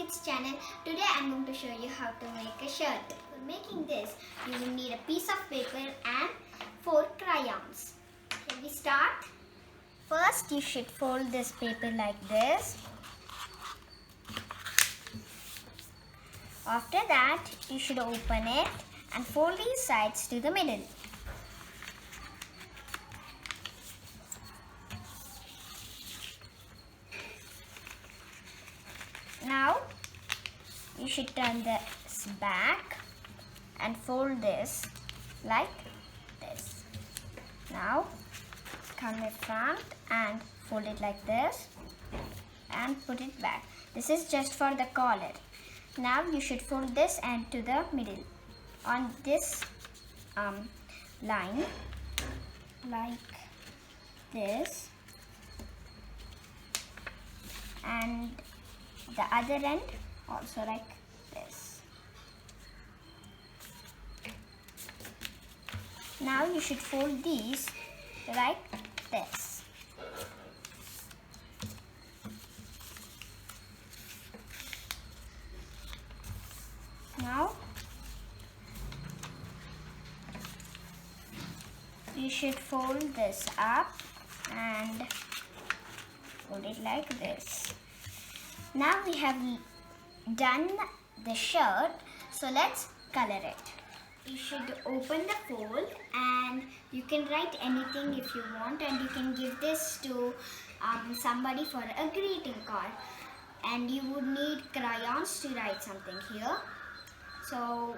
4minutes channel. Today I am going to show you how to make a shirt. For making this, you will need a piece of paper and 4 crayons. Shall we start? First, you should fold this paper like this. After that, you should open it and fold these sides to the middle. Now, you should turn this back and fold this like this. Now, come in front and fold it like this and put it back. This is just for the collar. Now, you should fold this end to the middle on this line like this, and the other end also like this. Now you should fold these like this. Now you should fold this up and fold it like this. Now we have done the shirt, so let's color it. You should open the fold and you can write anything if you want, and you can give this to somebody for a greeting card. And you would need crayons to write something here. So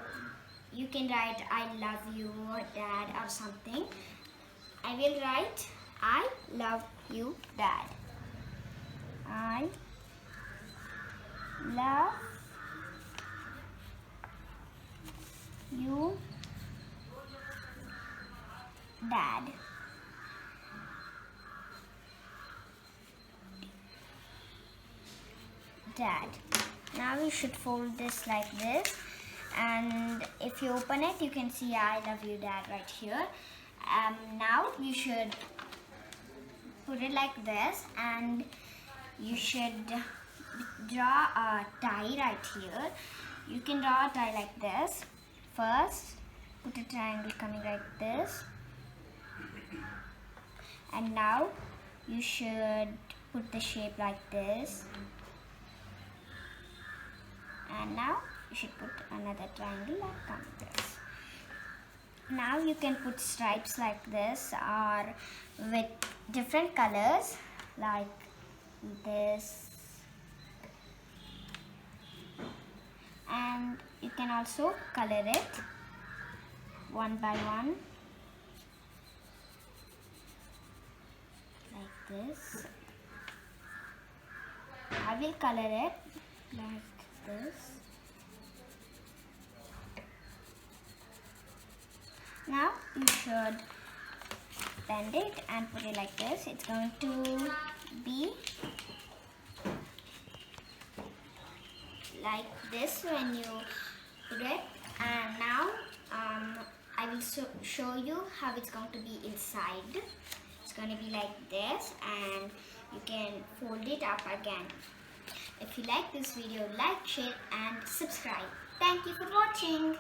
you can write I love you dad or something. I will write I love you dad. I love you dad. Dad. Now you should fold this like this, and if you open it you can see I love you dad right here. Now you should put it like this, and you should draw a tie right here. You can draw a tie like this. First, put a triangle coming like this. And now, you should put the shape like this. And now, you should put another triangle like this. Now, you can put stripes like this or with different colors like this. And you can also color it one by one like this. I will color it like this. Now you should bend it and put it like this. It's going to be like this when you put it. And now I will show you how it's going to be inside. It's going to be like this, and you can fold it up again. If you like this video, like, share and subscribe. Thank you for watching.